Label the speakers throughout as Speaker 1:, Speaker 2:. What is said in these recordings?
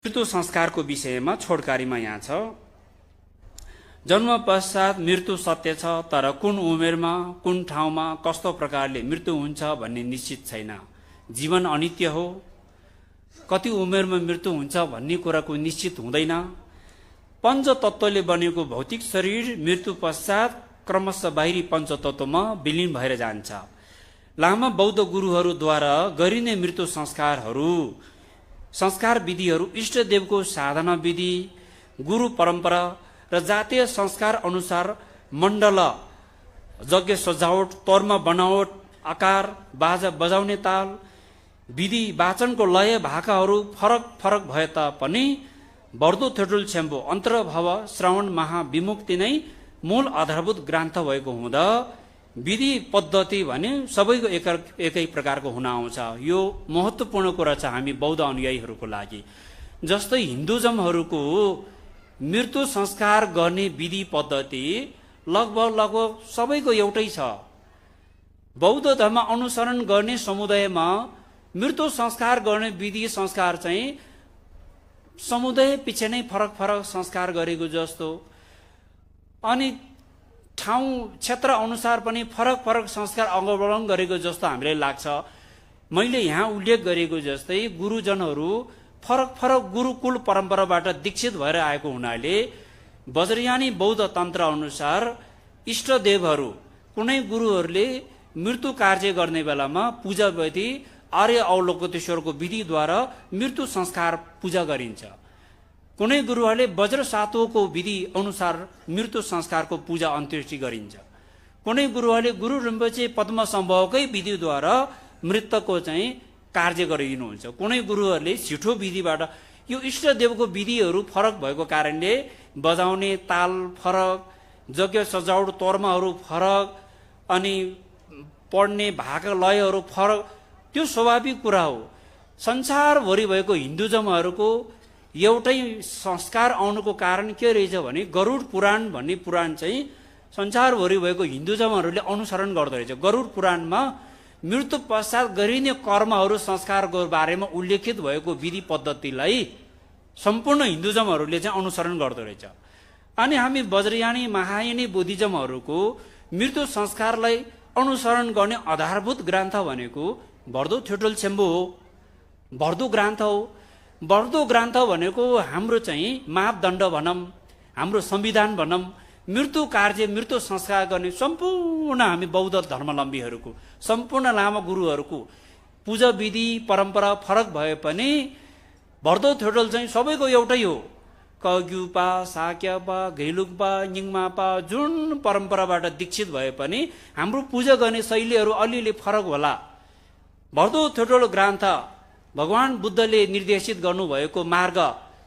Speaker 1: मृत्यु संस्कारको विषयमा छोडकारीमा यहाँ छ, जन्म पश्चात मृत्यु सत्य छ, तर कुन उमेरमा कुन ठाउँमा कस्तो प्रकारले मृत्यु हुन्छ भन्ने निश्चित छैन। जीवन अनित्य हो, कति उमेरमा मृत्यु हुन्छ भन्ने कुराको निश्चित हुँदैन। पञ्चतत्त्वले बनेको भौतिक शरीर मृत्यु पश्चात क्रमशः बाहिरी पञ्चतत्त्वमा विलीन भएर जान्छ। लामा बौद्ध गुरुहरूद्वारा गरिने मृत्यु संस्कार विधिहरू इष्टदेवको साधना विधि, गुरु परम्परा र जातीय संस्कार अनुसार मण्डल, यज्ञ सजावट, तोर्मा बनावट, आकार, बाजा बजाउने ताल, विधि, वाचनको लय, भाकाहरू फरक फरक भए तापनि बढ्दो थेटुल छेम्बो अन्तर्भाव श्रवण महाविमुक्ति नै मूल आधारभूत ग्रन्थ भएको हुँदा विधि पद्धति भने सबैको एकै प्रकारको हुन आउँछ। यो महत्त्वपूर्ण कुरा छ हामी बौद्ध अनुयायीहरूको लागि। जस्तै हिन्दुजमहरूको मृत्यु संस्कार गर्ने विधि पद्धति लगभग सबैको एउटै छ। बौद्ध धर्म अनुसरण गर्ने समुदायमा मृत्यु संस्कार गर्ने विधि संस्कार चाहिँ समुदाय पछि नै फरक फरक संस्कार गरेको जस्तो, अनि ठाउँ क्षेत्र अनुसार पनि फरक फरक संस्कार अवलम्बन गरेको जस्तो हामीलाई लाग्छ। मैले यहाँ उल्लेख गरेको जस्तै गुरुजनहरू फरक फरक गुरुकुल परम्पराबाट दीक्षित भएर आएको हुनाले वज्रयानी बौद्ध तन्त्र अनुसार इष्टदेवहरू, कुनै गुरुहरूले मृत्यु कार्य गर्ने बेलामा पूजा विधि आर्य अवलोकतेश्वरको विधिद्वारा मृत्यु संस्कार पूजा गरिन्छ। कुनै गुरुहरूले वज्र सातुको विधि अनुसार मृत्यु संस्कारको पूजा अन्त्येष्टि गरिन्छ। कुनै गुरुहरूले गुरु रिम्पोछे पद्म सम्भवकै विधिद्वारा मृतकको चाहिँ कार्य गरिदिनुहुन्छ। कुनै गुरुहरूले छिठो विधिबाट, यो इष्टदेवको विधिहरू फरक भएको कारणले बजाउने ताल फरक, यज्ञ सजावट तोर्माहरू फरक, अनि पढ्ने भाका लयहरू फरक, त्यो स्वाभाविक कुरा हो। संसारभरि भएको हिन्दुजमहरूको एउटै संस्कार आउनुको कारण के रहेछ भने गरुड पुराण भन्ने पुराण चाहिँ संसारभरि भएको हिन्दुजमहरूले अनुसरण गर्दो रहेछ। गरुड पुराणमा मृत्यु पश्चात गरिने कर्महरू संस्कारको बारेमा उल्लेखित भएको विधि पद्धतिलाई सम्पूर्ण हिन्दुजमहरूले चाहिँ अनुसरण गर्दो रहेछ। अनि हामी वज्रयानी महायानी बुद्धिजमहरूको मृत्यु संस्कारलाई अनुसरण गर्ने आधारभूत ग्रन्थ भनेको बढ्दो थेटुल छेम्बो हो, बढ्दो ग्रन्थ हो। बढ्दो ग्रन्थ भनेको हाम्रो चाहिँ मापदण्ड भनौँ, हाम्रो संविधान भनौँ, मृत्यु कार्य मृत्यु संस्कार गर्ने सम्पूर्ण हामी बौद्ध धर्मावलम्बीहरूको, सम्पूर्ण लामा गुरुहरूको पूजा विधि परम्परा फरक भए पनि बढ्दो थेटुल चाहिँ सबैको एउटै हो। कग्युपा, साक्यपा, घैलुकपा, निङमापा जुन परम्पराबाट दीक्षित भए पनि हाम्रो पूजा गर्ने शैलीहरू अलिअलि फरक होला। बढ्दो थेटुल ग्रन्थ भगवान बुद्धले निर्देशित गर्नुभएको मार्ग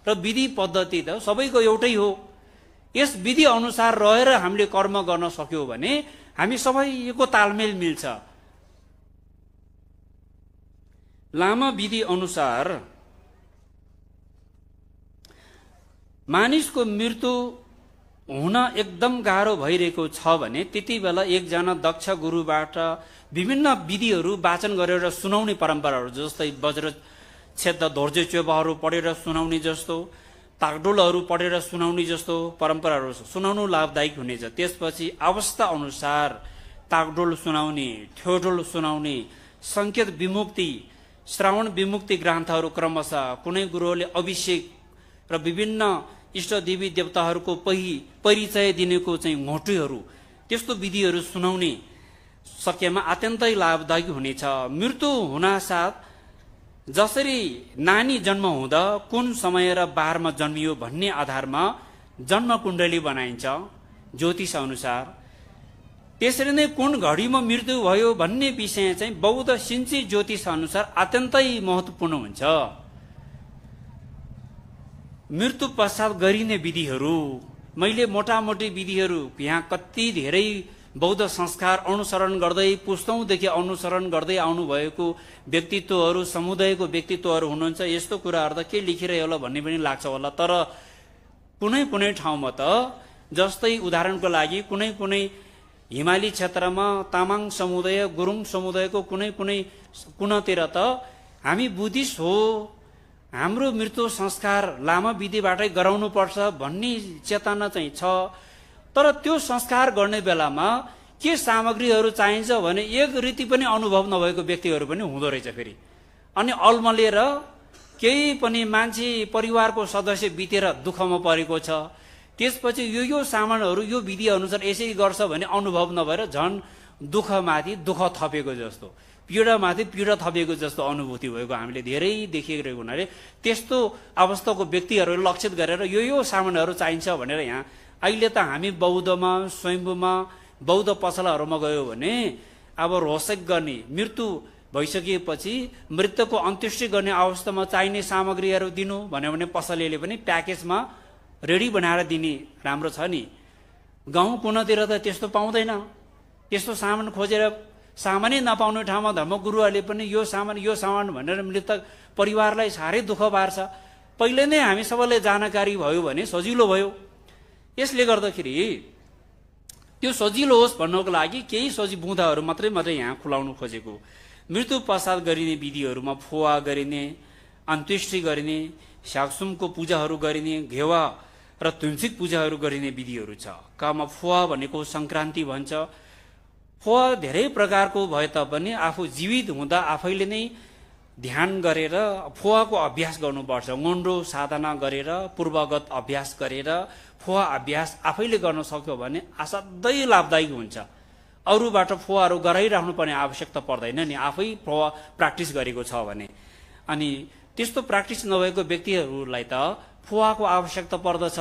Speaker 1: र विधि पद्धति त सबैको एउटै हो। यस विधि अनुसार रहेर हामीले कर्म गर्न सक्यौँ भने हामी सबैको तालमेल मिल्छ। लामा विधि अनुसार मानिसको मृत्यु हुन एकदम गाह्रो भइरहेको छ भने त्यति बेला एकजना दक्ष गुरुबाट विभिन्न विधिहरू वाचन गरेर सुनाउने परम्पराहरू, जस्तै वज्र छेद धोर्जे चोबाहरू पढेर सुनाउने जस्तो, ताकडोलहरू पढेर सुनाउने जस्तो परम्पराहरू सुनाउनु लाभदायक हुनेछ। त्यसपछि अवस्था अनुसार ताकडोल सुनाउने, ठेडोल सुनाउने, सङ्केत विमुक्ति, श्रावण विमुक्ति ग्रन्थहरू क्रमशः कुनै गुरुहरूले अभिषेक र विभिन्न इष्ट देवी देवताहरूको परिचय दिनेको चाहिँ घोटुहरू, त्यस्तो विधिहरू सुनाउने सकेमा अत्यन्तै लाभदायक हुनेछ। मृत्यु हुनासाथ जसरी नानी जन्म हुँदा कुन समय र बारमा जन्मियो भन्ने आधारमा जन्म कुण्डली बनाइन्छ ज्योतिष अनुसार, त्यसरी नै कुन घडीमा मृत्यु भयो भन्ने विषय चाहिँ बौद्ध सिन्ची ज्योतिष अनुसार अत्यन्तै महत्त्वपूर्ण हुन्छ। मृत्यु पश्चात गरिने विधिहरू, मैले मोटामोटी विधिहरू यहाँ कति धेरै बौद्ध संस्कार अनुसरण गर्दै पुस्तौँदेखि अनुसरण गर्दै आउनुभएको व्यक्तित्वहरू, समुदायको व्यक्तित्वहरू हुनुहुन्छ। यस्तो कुराहरू त के लेखिरह्यो होला भन्ने पनि लाग्छ होला। तर कुनै कुनै ठाउँमा त, जस्तै उदाहरणको लागि कुनै कुनै हिमाली क्षेत्रमा तामाङ समुदाय, गुरुङ समुदायको कुनै कुनै कुनातिर त हामी बुद्धिस्ट हो हाम्रो मृत्यु संस्कार लामा विधिबाटै गराउनुपर्छ भन्ने चेतना चाहिँ छ। तर त्यो संस्कार गर्ने बेलामा के सामग्रीहरू चाहिन्छ भने एक रीति पनि अनुभव नभएको व्यक्तिहरू पनि हुँदो रहेछ फेरि। अनि अल्मलिएर केही पनि मान्छे परिवारको सदस्य बितेर दुःखमा परेको छ, त्यसपछि यो सामानहरू यो विधि अनुसार यसै गर्छ भने अनुभव नभएर झन् दुःखमाथि दुःख थपेको जस्तो, पीडामाथि पीडा थपेको जस्तो अनुभूति भएको हामीले धेरै देखिरहेको हुनाले त्यस्तो अवस्थाको व्यक्तिहरूले लक्षित गरेर यो सामानहरू चाहिन्छ भनेर यहाँ अहिले त हामी बौद्धमा स्वयम्भूमा बौद्ध पसलाहरूमा गयो भने अब रोसेक गर्ने मृत्यु भइसकेपछि मृतकको अन्त्येष्टि गर्ने अवस्थामा चाहिने सामग्रीहरू दिनु भन्यो भने पसलेले पनि प्याकेजमा रेडी बनाएर दिने राम्रो छ नि। गाउँ कुनातिर त त्यस्तो पाउँदैन। त्यस्तो सामान खोजेर सामानै नपाउने ठाउँमा धर्मगुरुहरूले पनि यो सामान भनेर मृतक परिवारलाई साह्रै दुःख पार्छ। पहिले नै हामी सबैलाई जानकारी भयो भने सजिलो भयो। यसले गर्दाखेरि त्यो सजिलो होस् भन्नको लागि केही बुँदाहरू मात्रै यहाँ खुलाउनु खोजेको। मृत्यु पश्चात गरिने विधिहरूमा फुवा गरिने, अन्त्येष्टि गरिने, साक्सुमको पूजाहरू गरिने, घेवा र तुलसिक पूजाहरू गरिने विधिहरू छ। कमा फुवा भनेको संक्रान्ति भन्छ। फुवा धेरै प्रकारको भए तापनि आफू जीवित हुँदा आफैले नै ध्यान गरेर फुवाको अभ्यास गर्नुपर्छ। मन्डो साधना गरेर पूर्वगत अभ्यास गरेर फुवा अभ्यास आफैले गर्न सक्यो भने असाध्यै लाभदायी हुन्छ। अरूबाट फुवाहरू गराइराख्नु पर्ने आवश्यकता पर्दैन नि, आफै फुवा प्र्याक्टिस गरेको छ भने। अनि त्यस्तो प्र्याक्टिस नभएको व्यक्तिहरूलाई त फुवाको आवश्यकता पर्दछ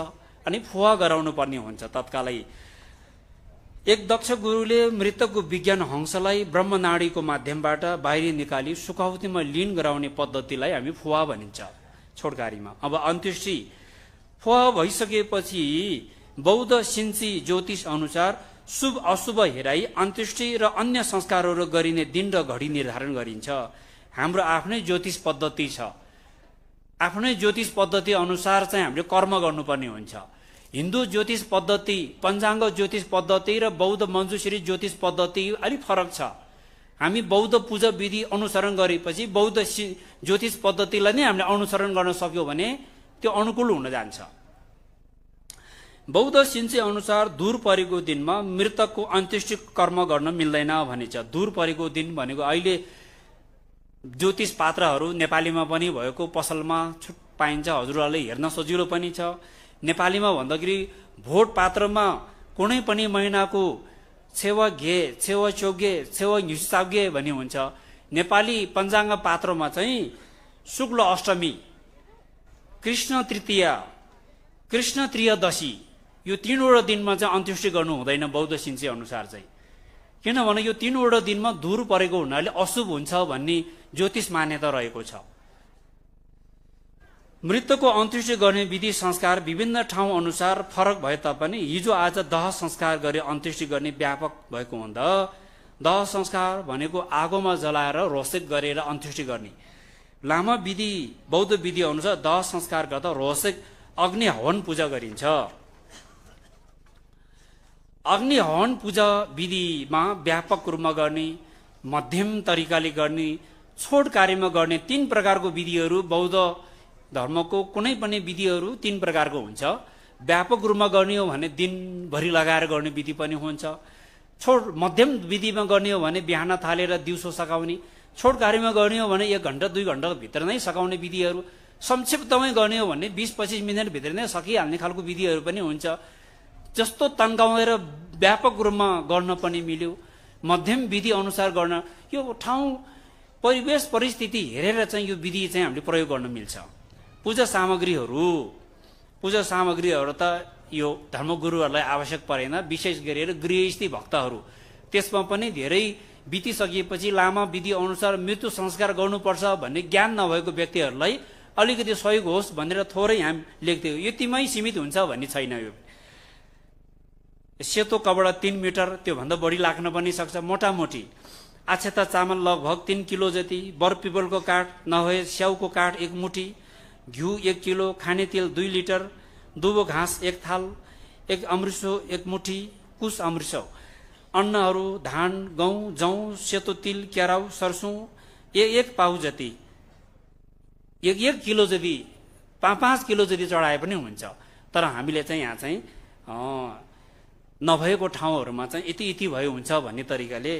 Speaker 1: अनि फुवा गराउनु पर्ने हुन्छ तत्कालै। एक दक्ष गुरुले मृतकको विज्ञान हंसलाई ब्रह्मनाडीको माध्यमबाट बाहिर निकाली सुकाउतीमा लीन गराउने पद्धतिलाई हामी फुवा भनिन्छ छोडकारीमा। अब अन्त्येष्टि फुवा भइसकेपछि बौद्ध सिन्ची ज्योतिष अनुसार शुभ अशुभ हेराई अन्त्येष्टि र अन्य संस्कारहरू गरिने दिन र घडी निर्धारण गरिन्छ। हाम्रो आफ्नै ज्योतिष पद्धति छ। आफ्नै ज्योतिष पद्धति अनुसार चाहिँ हामीले कर्म गर्नुपर्ने हुन्छ। हिन्दू ज्योतिष पद्धति, पञ्चाङ्ग ज्योतिष पद्धति र बौद्ध मञ्जुश्री ज्योतिष पद्धति अलिक फरक छ। हामी बौद्ध पूजा विधि अनुसरण गरेपछि बौद्ध ज्योतिष पद्धतिलाई नै हामीले अनुसरण गर्न सक्यौँ भने त्यो अनुकूल हुन जान्छ। बौद्ध सिन्ची अनुसार दूर परेको दिनमा मृतकको अन्त्येष्टि कर्म गर्न मिल्दैन भनिन्छ। दूर परेको दिन भनेको अहिले ज्योतिष पात्रहरू नेपालीमा पनि भएको पसलमा पाइन्छ, हजुरहरूले हेर्न सजिलो पनि छ। नेपालीमा भन्दाखेरि भोट पात्रमा कुनै पनि महिनाको छेवा घे, छेवा चौगे, छेवा हिसाबगे भन्ने हुन्छ। नेपाली पञ्चाङ्ग पात्रमा चाहिँ शुक्ल अष्टमी, कृष्ण तृतीया, कृष्ण त्रयोदशी यो तीनवटा दिनमा चाहिँ अन्त्येष्टि गर्नु हुँदैन बौद्ध सिन्ची अनुसार चाहिँ। किनभने यो तीनवटा दिनमा दूर परेको हुनाले अशुभ हुन्छ भन्ने ज्योतिष मान्यता रहेको छ। मृतकको अन्त्येष्टि गर्ने विधि संस्कार विभिन्न ठाउँ अनुसार फरक भए तापनि हिजो आज दाह संस्कार गरी अन्त्येष्टि गर्ने व्यापक भएको हुँदा दाह संस्कार भनेको आगोमा जलाएर रोसेक गरेर अन्त्येष्टि गर्ने। लामा विधि बौद्ध विधि अनुसार दाह संस्कार गर्दा रोसेक अग्नि हवन पूजा गरिन्छ। अग्नि हवन पूजा विधिमा व्यापक रूपमा गर्ने, मध्यम तरिकाले गर्ने, छोड कार्यमा गर्ने 3 प्रकारको विधिहरू बौद्ध धर्मको कुनै पनि विधिहरू 3 प्रकारको हुन्छ। व्यापक रूपमा गर्ने हो भने दिनभरि लगाएर गर्ने विधि पनि हुन्छ। छोड मध्यम विधिमा गर्ने हो भने बिहान थालेर दिउँसो सकाउने। छोड कार्यमा गर्ने हो भने 1 घण्टा 2 घण्टा भित्र नै सकाउने विधिहरू। संक्षिप्तमै गर्ने हो भने 20-25 मिनट भित्र नै सकिहाल्ने खालको विधिहरू पनि हुन्छ। जस्तो तन्काउएर व्यापक रूपमा गर्न पनि मिल्यो, मध्यम विधि अनुसार गर्न, यो ठाउँ परिवेश परिस्थिति हेरेर चाहिँ यो विधि चाहिँ हामीले प्रयोग गर्न मिल्छ। पूजा सामग्रीहरू त यो धर्मगुरुहरूलाई आवश्यक परेन, विशेष गरेर गृहस्थी भक्तहरू। त्यसमा पनि धेरै बितिसकेपछि लामा विधि अनुसार मृत्यु संस्कार गर्नुपर्छ भन्ने ज्ञान नभएको व्यक्तिहरूलाई अलिकति सहयोग होस् भनेर थोरै हामी लेख्थ्यौँ। यतिमै सीमित हुन्छ भन्ने छैन। यो सेतो कपडा 3 मिटर, त्योभन्दा बढी लाग्न पनि सक्छ। मोटामोटी आछेता चामल लगभग 3 किलो जति, बर पिपलको काठ नभए स्याउको काठ 1 मुठी, घिउ 1 किलो, खाने तेल 2 लिटर, दुबो घाँस 1 थाल, 1 अमृसो 1 मुठी, कुस अमृसो, अन्नहरू धान, गहुँ, जौँ, सेतो तिल, केराउ, सरसों 1 पाउ जति, एक किलो जति 5 किलो जति चढाए पनि हुन्छ। तर हामीले चाहिँ यहाँ चाहिँ नभएको ठाउँहरूमा चाहिँ यति भयो हुन्छ भन्ने तरिकाले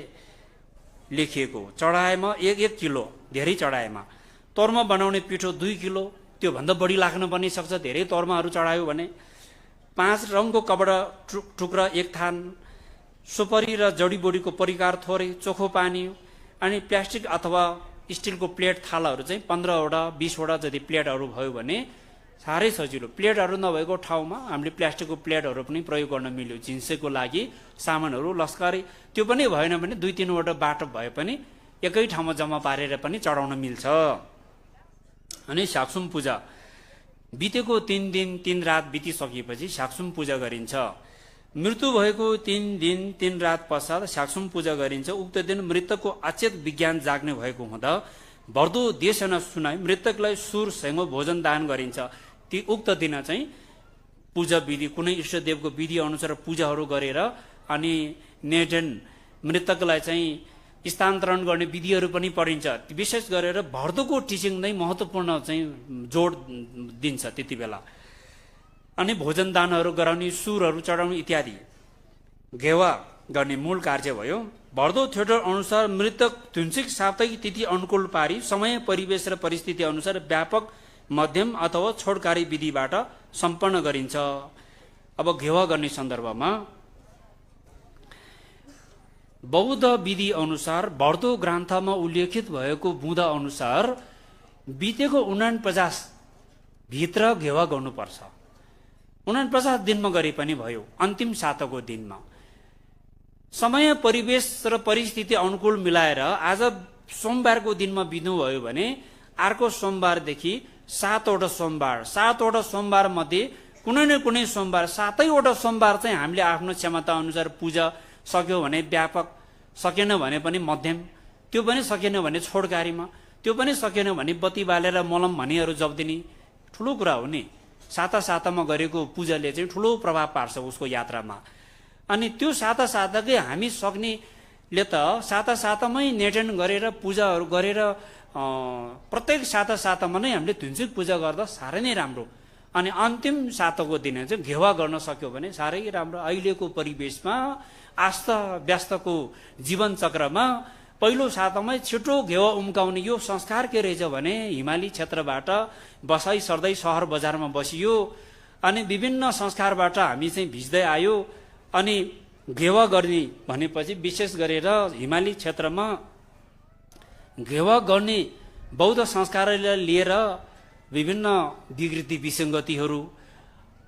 Speaker 1: लेखिएको। चढाएमा एक किलो, धेरै चढाएमा। तोर्मा बनाउने पिठो 2 किलो, त्योभन्दा बढी लाग्न पनि सक्छ धेरै तोर्माहरू चढायो भने। 5 रङको कपडा टुक्रा 1 थान, सुपरी र जडीबुटीको परिकार थोरै, चोखो पानी, अनि प्लास्टिक अथवा स्टिलको प्लेट थालाहरू चाहिँ 15वटा 20वटा जति प्लेटहरू भयो भने साह्रै सजिलो। प्लेटहरू नभएको ठाउँमा हामीले प्लास्टिकको प्लेटहरू पनि प्रयोग गर्न मिल्यो। झिन्सेको लागि सामानहरू लस्करी त्यो पनि भएन भने 2-3वटा बाटो भए पनि एकै ठाउँमा जम्मा पारेर पनि चढाउन मिल्छ। अनि साक्सुम पूजा बितेको 3 दिन 3 रात बितिसकेपछि साक्सुम पूजा गरिन्छ। मृत्यु भएको 3 दिन 3 रात पश्चात साक्सुम पूजा गरिन्छ। उक्त दिन मृतकको अचेत विज्ञान जाग्ने भएको हुँदा भर्दो देशना सुनाई मृतकलाई सुर सेङ्गो भोजन दान गरिन्छ। ती उक्त दिन चाहिँ पूजा विधि कुनै इष्टदेवको विधि अनुसार पूजाहरू गरेर अनि नेजन मृतकलाई चाहिँ स्थानान्तरण गर्ने विधिहरू पनि पढिन्छ। विशेष गरेर भर्दोको टिचिङ नै महत्त्वपूर्ण चाहिँ जोड दिन्छ त्यति बेला। अनि भोजन दानहरू गराउने, सुरहरू चढाउने इत्यादि घेवा गर्ने मूल कार्य भयो। भर्दो थिएटर अनुसार मृतक धुन्सिक साप्ताहिक तिथि अनुकूल पारी समय परिवेश र परिस्थिति अनुसार व्यापक मध्यम अथवा छोडकारी विधिबाट सम्पन्न गरिन्छ। अब घेवा गर्ने सन्दर्भमा बौद्ध विधि अनुसार भर्दो ग्रन्थमा उल्लेखित भएको बुँदा अनुसार बितेको 49 भित्र घेवा गर्नुपर्छ। 49 दिनमा गरे पनि भयो, अन्तिम साताको दिनमा। समय परिवेश र परिस्थिति अनुकूल मिलाएर आज सोमबारको दिनमा बित्नुभयो भने अर्को सोमबारदेखि 7वटा सोमबार, 7वटा सोमबार मध्ये कुनै न कुनै सोमबार, 7वटा सोमबार चाहिँ हामीले आफ्नो क्षमता अनुसार पूजा सक्यो भने व्यापक, सकेन भने पनि मध्यम, त्यो पनि सकेन भने छोडकारीमा, त्यो पनि सकेन भने बत्ती बालेर मलम भनिहरू जप्दिने ठुलो कुरा हो नि। सातामा गरेको पूजाले चाहिँ ठुलो प्रभाव पार्छ उसको यात्रामा। अनि त्यो साताकै हामी सक्नेले त सातामै नेटन गरेर पूजाहरू गरेर प्रत्येक सातामा नै हामीले धुन्सिक पूजा गर्दा साह्रै नै राम्रो। अनि अन्तिम साताको दिन चाहिँ घेवा गर्न सक्यो भने साह्रै राम्रो। अहिलेको परिवेशमा आस्था व्यस्तको जीवन चक्रमा पहिलो सातामै छिटो घेवा उम्काउने यो संस्कार के रहेछ भने हिमाली क्षेत्रबाट बसाइ सर्दै सहर बजारमा बसियो अनि विभिन्न संस्कारबाट हामी चाहिँ भिज्दै आयो। अनि घेवा गर्ने भनेपछि विशेष गरेर हिमाली क्षेत्रमा घेवा गर्ने बौद्ध संस्कारलाई लिएर विभिन्न विकृति विसङ्गतिहरू,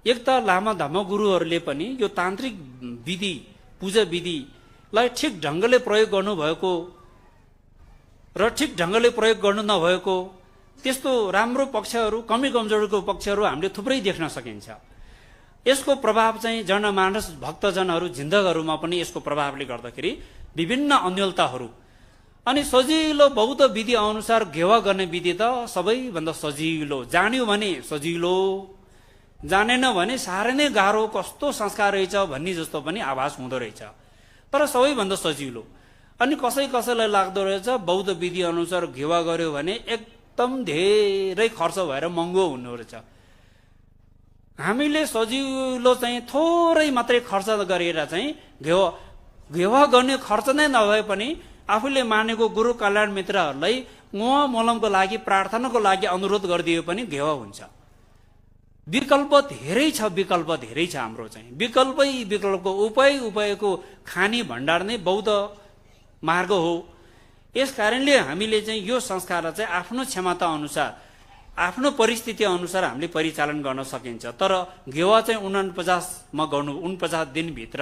Speaker 1: एक त लामा धर्मगुरुहरूले पनि यो तान्त्रिक विधि पूजा विधिलाई ठिक ढङ्गले प्रयोग गर्नुभएको र ठिक ढङ्गले प्रयोग गर्नु नभएको त्यस्तो राम्रो पक्षहरू, कमी कमजोरीको पक्षहरू हामीले थुप्रै देख्न सकिन्छ। यसको प्रभाव चाहिँ जनमानस भक्तजनहरू जिन्दगहरूमा पनि यसको प्रभावले गर्दाखेरि विभिन्न अन्यलताहरू। अनि सजिलो बौद्ध विधि अनुसार घेवा गर्ने विधि त सबैभन्दा सजिलो, जान्यो भने सजिलो, जानेन भने साह्रै नै गाह्रो, कस्तो संस्कार रहेछ भन्ने जस्तो पनि आभास हुँदो रहेछ। तर सबैभन्दा सजिलो। अनि कसैलाई लाग्दो रहेछ बौद्ध विधि अनुसार घेवा गर्यो भने एकदम धेरै खर्च भएर महँगो हुनु रहेछ। हामीले सजिलो चाहिँ थोरै मात्रै खर्च गरेर चाहिँ घेवा गर्ने खर्च नै नभए पनि आफूले मानेको गुरु कल्याण मित्रहरूलाई मुवा मोलमको लागि, प्रार्थनाको लागि अनुरोध गरिदियो पनि घेवा हुन्छ। विकल्प धेरै छ हाम्रो चाहिँ। विकल्पको उपायको खानी भण्डार नै बौद्ध मार्ग हो। यस कारणले हामीले चाहिँ यो संस्कारलाई चाहिँ आफ्नो क्षमता अनुसार, आफ्नो परिस्थिति अनुसार हामीले परिचालन गर्न सकिन्छ। तर घेवा चाहिँ 49मा गर्नु, 49 दिनभित्र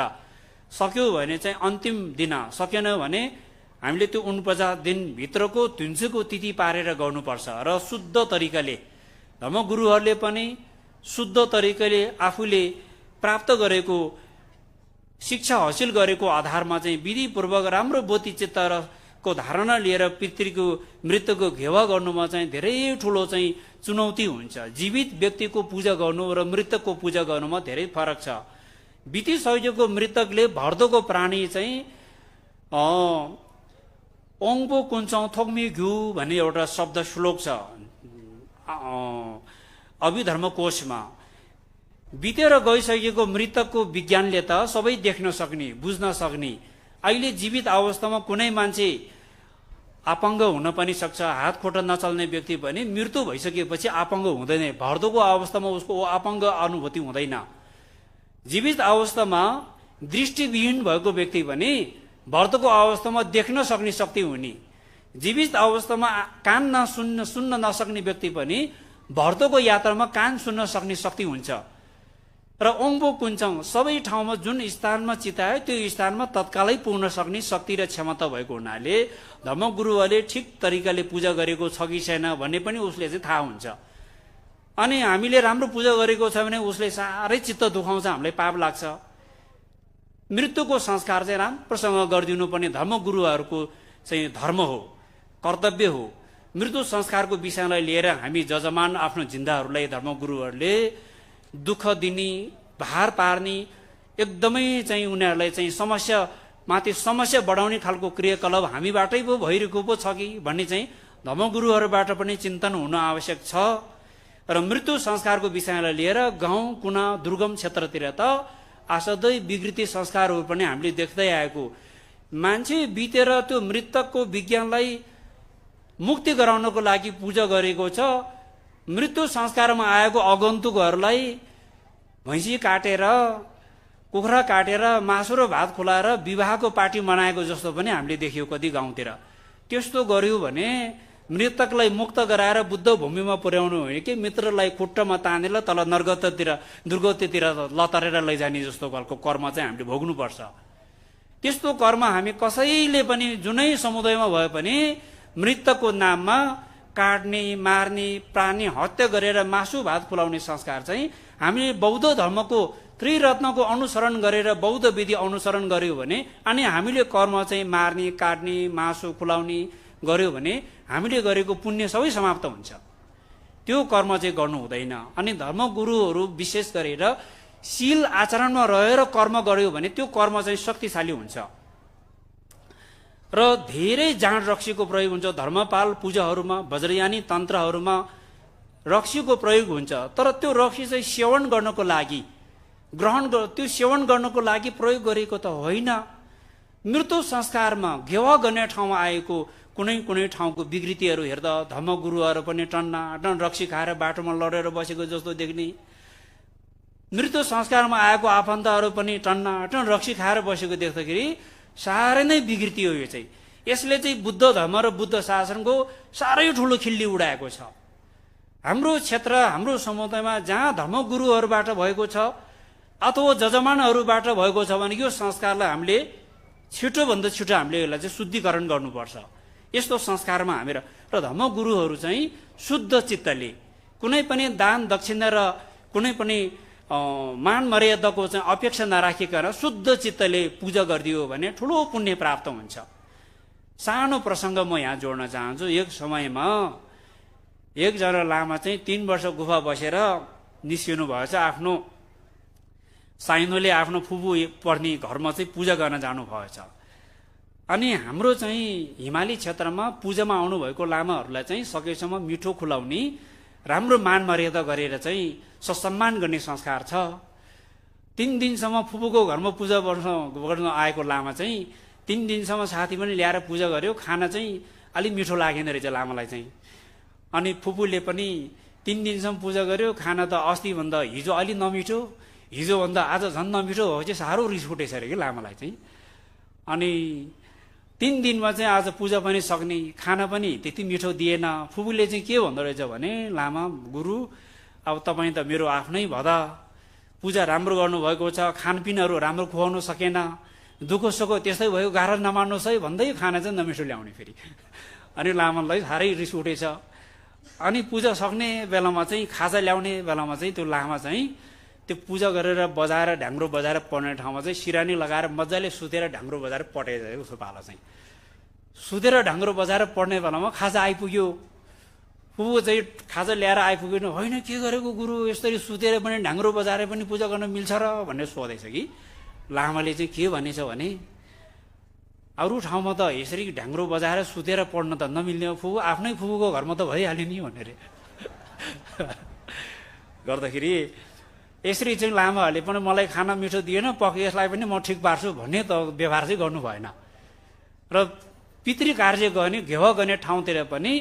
Speaker 1: सक्यो भने चाहिँ अन्तिम दिन, सकेन भने हामीले त्यो 49 दिनभित्रको धुन्सेको तिथि पारेर गर्नुपर्छ। र शुद्ध तरिकाले धर्मगुरुहरूले पनि शुद्ध तरिकाले आफूले प्राप्त गरेको शिक्षा हासिल गरेको आधारमा चाहिँ विधिपूर्वक राम्रो बोधिचित्तको धारणा लिएर पितृको मृतकको घेवा गर्नुमा चाहिँ धेरै ठुलो चाहिँ चुनौती हुन्छ। जीवित व्यक्तिको पूजा गर्नु र मृतकको पूजा गर्नुमा धेरै फरक छ। बितिसकेको मृतकले भर्दोको प्राणी चाहिँ ओङपो कुन्छौँ थोक्मी घिउ भन्ने एउटा शब्द श्लोक छ। अभिधर्म कोशमा बितेर गइसकेको मृतकको विज्ञानले त सबै देख्न सक्ने बुझ्न सक्ने, अहिले जीवित अवस्थामा कुनै मान्छे अपाङ्ग हुन पनि सक्छ, हात खुट्टा नचल्ने व्यक्ति पनि मृत्यु भइसकेपछि अपाङ्ग हुँदैन, भर्दोको अवस्थामा उसको अपाङ्ग अनुभूति हुँदैन। जीवित अवस्थामा दृष्टिविहीन भएको व्यक्ति पनि भर्दोको अवस्थामा देख्न सक्ने शक्ति हुने, जीवित अवस्थामा कान सुन्न नसक्ने व्यक्ति पनि भर्दोको यात्रामा कान सुन्न सक्ने शक्ति हुन्छ। र ओङ्बो कुन्छौँ सबै ठाउँमा जुन स्थानमा चितायो त्यो स्थानमा तत्कालै पुग्न सक्ने शक्ति र क्षमता भएको हुनाले धर्मगुरुहरूले ठिक तरिकाले पूजा गरेको छ कि छैन भन्ने पनि उसले चाहिँ थाहा हुन्छ। अनि हामीले राम्रो पूजा गरेको छ भने उसले साह्रै चित्त दुखाउँछ, हामीलाई पाप लाग्छ। मृत्युको संस्कार चाहिँ राम्रोसँग गरिदिनु पर्ने धर्मगुरुहरूको चाहिँ धर्म हो, कर्तव्य हो। मृत्यु संस्कारको विषयलाई लिएर हामी जजमान आफ्नो जिन्दाहरूलाई धर्मगुरुहरूले दुःख दिने, भार पार्ने, एकदमै चाहिँ उनीहरूलाई चाहिँ समस्यामाथि समस्या बढाउने खालको क्रियाकलाप हामीबाटै पो भइरहेको पो छ कि भन्ने चाहिँ धर्मगुरुहरूबाट पनि चिन्तन हुन आवश्यक छ। र मृत्यु संस्कारको विषयलाई लिएर गाउँ कुना दुर्गम क्षेत्रतिर त असाध्यै विकृति संस्कारहरू पनि हामीले देख्दै आएको। मान्छे बितेर त्यो मृतकको विज्ञानलाई मुक्ति गराउनको लागि पूजा गरेको छ। मृत्यु संस्कारमा आएको आगन्तुकहरूलाई भैँसी काटेर, कुखुरा काटेर, मासु र भात खुलाएर विवाहको पार्टी मनाएको जस्तो पनि हामीले देखियो कति गाउँतिर। त्यस्तो गर्यो भने मृतकलाई मुक्त गराएर बुद्ध भूमिमा पुर्याउनु होइन कि मित्रलाई खुट्टामा तानेर तल नरगततिर दुर्गतितिर लतरेर लैजाने जस्तो खालको कर्म चाहिँ हामीले भोग्नुपर्छ। त्यस्तो कर्म हामी कसैले पनि जुनै समुदायमा भए पनि मृतकको नाममा काट्ने, मार्ने, प्राणी हत्या गरेर मासु भात खुलाउने संस्कार चाहिँ हामीले बौद्ध धर्मको त्रिरत्नको अनुसरण गरेर बौद्ध विधि अनुसरण गर्यो भने अनि हामीले कर्म चाहिँ मार्ने, काट्ने, मासु खुलाउने गर्यो भने हामीले गरेको पुण्य सबै समाप्त हुन्छ। त्यो कर्म चाहिँ गर्नु हुँदैन। अनि धर्मगुरुहरू विशेष गरेर शील आचरणमा रहेर कर्म गर्यो भने त्यो कर्म चाहिँ शक्तिशाली हुन्छ र धेरै जाँड रक्सीको प्रयोग हुन्छ। धर्मपाल पूजाहरूमा, वज्रयानी तन्त्रहरूमा रक्सीको प्रयोग हुन्छ। तर त्यो रक्सी चाहिँ सेवन गर्नको लागि त्यो सेवन गर्नको लागि प्रयोग गरेको त होइन। मृत्यु संस्कारमा घेवा गर्ने ठाउँमा आएको कुनै कुनै ठाउँको विकृतिहरू हेर्दा धर्मगुरुहरू पनि टन्न रक्सी खाएर बाटोमा लडेर बसेको जस्तो देख्ने, मृत्यु संस्कारमा आएको आफन्तहरू पनि टन्न रक्सी खाएर बसेको देख्दाखेरि साह्रै नै विकृति हो। यो चाहिँ यसले चाहिँ बुद्ध धर्म र बुद्ध शासनको साह्रै ठुलो खिल्ली उडाएको छ। हाम्रो क्षेत्र, हाम्रो समुदायमा जहाँ धर्मगुरुहरूबाट भएको छ अथवा जजमानहरूबाट भएको छ भने यो संस्कारलाई हामीले छिटोभन्दा छिटो हामीले यसलाई चाहिँ शुद्धिकरण गर्नुपर्छ। यस्तो संस्कारमा हामी र धर्मगुरुहरू चाहिँ शुद्ध चित्तले कुनै पनि दान दक्षिणा र कुनै पनि मान मर्यादाको चाहिँ अपेक्षा नराखिकन शुद्ध चित्तले पूजा गरिदियो भने ठुलो पुण्य प्राप्त हुन्छ। सानो प्रसङ्ग म यहाँ जोड्न चाहन्छु। एक समयमा एकजना लामा चाहिँ 3 वर्ष गुफा बसेर निस्किनु भएछ। आफ्नो साइनोले आफ्नो फुपू पर्ने घरमा चाहिँ पूजा गर्न जानु भएछ। अनि हाम्रो चाहिँ हिमाली क्षेत्रमा पूजामा आउनुभएको लामाहरूलाई चाहिँ सकेसम्म मिठो खुलाउने, राम्रो मान मर्यादा गरेर चाहिँ ससम्मान गर्ने संस्कार छ। 3 दिनसम्म फुपूको घरमा पूजा गर्न आएको लामा चाहिँ 3 दिनसम्म साथी पनि ल्याएर पूजा गर्यो। खाना चाहिँ अलिक मिठो लागेन रहेछ लामालाई चाहिँ। अनि फुपूले पनि 3 दिनसम्म पूजा गर्यो, खाना त अस्तिभन्दा हिजो अलि नमिठो, हिजोभन्दा आज झन् नमिठो भएपछि साह्रो रिस उठेछ अरे कि लामालाई चाहिँ। अनि 3 दिनमा चाहिँ आज पूजा पनि सक्ने, खाना पनि त्यति मिठो दिएन। फुपूले चाहिँ के भन्दो रहेछ भने, लामा गुरु अब तपाईँ त मेरो आफ्नै भदा, पूजा राम्रो गर्नुभएको छ, खानपिनहरू राम्रो खुवाउनु सकेन, दुःख सुख त्यस्तै भयो, गाह्रो नमान्नुहोस् है भन्दै खाना चाहिँ नमिठो ल्याउने फेरि। अनि लामालाई साह्रै रिस उठेछ। अनि पूजा सक्ने बेलामा चाहिँ खाजा ल्याउने बेलामा चाहिँ त्यो लामा चाहिँ त्यो पूजा गरेर बजाएर ढ्याङ्ग्रो बजाएर पढ्ने ठाउँमा चाहिँ सिरानी लगाएर मजाले सुतेर ढ्याङ्ग्रो बजाएर पठाइदियो। उसको पाला चाहिँ सुतेर ढ्याङ्ग्रो बजाएर पढ्ने बेलामा खाजा आइपुग्यो। फुपू चाहिँ खाजा ल्याएर आइपुग्यो। होइन के गरेको गुरु, यसरी सुतेर पनि ढ्याङ्ग्रो बजाएर पनि पूजा गर्न मिल्छ र भनेर सोधेछ कि लामाले चाहिँ के भनेछ भने, अरू ठाउँमा त यसरी ढ्याङ्ग्रो बजाएर सुतेर पढ्न त नमिल्ने, फुपू आफ्नै फुपूको घरमा त भइहाल्यो नि भनेर। गर्दाखेरि यसरी चाहिँ लामाहरूले पनि मलाई खाना मिठो दिएन, पक्कै यसलाई पनि म ठिक पार्छु भन्ने त व्यवहार चाहिँ गर्नु भएन। र पितृ कार्य गर्ने घेवा गर्ने ठाउँतिर पनि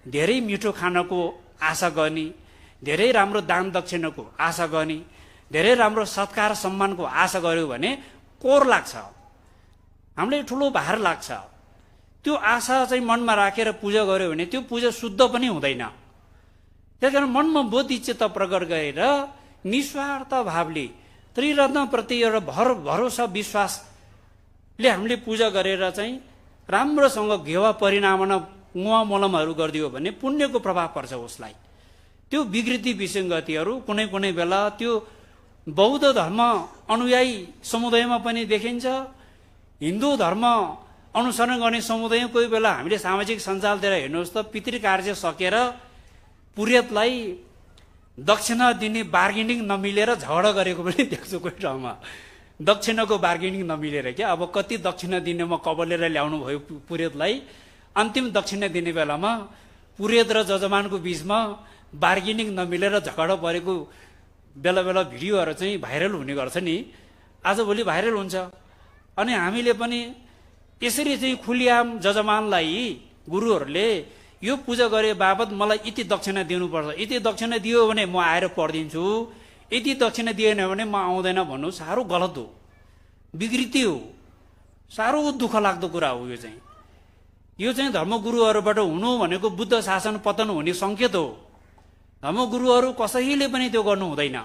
Speaker 1: धेरै मिठो खानको आशा गर्ने, धेरै राम्रो दान दक्षिणाको आशा गर्ने, धेरै राम्रो सत्कार सम्मानको आशा गर्यो भने कोर लाग्छ, हामीलाई ठुलो भार लाग्छ। त्यो आशा चाहिँ मनमा राखेर पूजा गर्यो भने त्यो पूजा शुद्ध पनि हुँदैन। त्यस कारण मनमा बोधिचित्त प्रकट गरेर निस्वार्थ भावले त्रिरत्नप्रति एउटा भरोसा विश्वासले हामीले पूजा गरेर चाहिँ राम्रोसँग घेवा परिणामन मुवा मलमहरू गरिदियो भने पुण्यको प्रभाव पर्छ उसलाई। त्यो विकृति विसङ्गतिहरू कुनै कुनै बेला त्यो बौद्ध धर्म अनुयायी समुदायमा पनि देखिन्छ, हिन्दू धर्म अनुसरण गर्ने समुदाय कोही बेला हामीले सामाजिक सञ्जालतिर हेर्नुहोस् त पितृ कार्य सकेर पुरोहितलाई दक्षिणा दिने बार्गेनिङ नमिलेर झगडा गरेको पनि देख्छु कोही ठाउँमा। दक्षिणाको बार्गेनिङ नमिलेर क्या, अब कति दक्षिणा दिने म कबलेर ल्याउनु भयो पुरोहितलाई, अन्तिम दक्षिणा दिने बेलामा पुरोहित र जजमानको बीचमा बार्गेनिङ नमिलेर झगडा परेको बेला बेला भिडियोहरू चाहिँ भाइरल हुने गर्छ नि, आजभोलि भाइरल हुन्छ। अनि हामीले पनि यसरी चाहिँ खुलियाम जजमानलाई गुरुहरूले यो पूजा गरे बाबत मलाई यति दक्षिणा दिनुपर्छ, यति दक्षिणा दियो भने म आएर पढिदिन्छु, यति दक्षिणा दिएन भने म आउँदैन भन्नु साह्रो गलत हो, विकृति हो, साह्रो दुःख लाग्दो कुरा हो। यो चाहिँ धर्मगुरुहरूबाट हुनु भनेको बुद्ध शासन पतन हुने सङ्केत हो। धर्मगुरुहरू कसैले पनि त्यो गर्नु हुँदैन।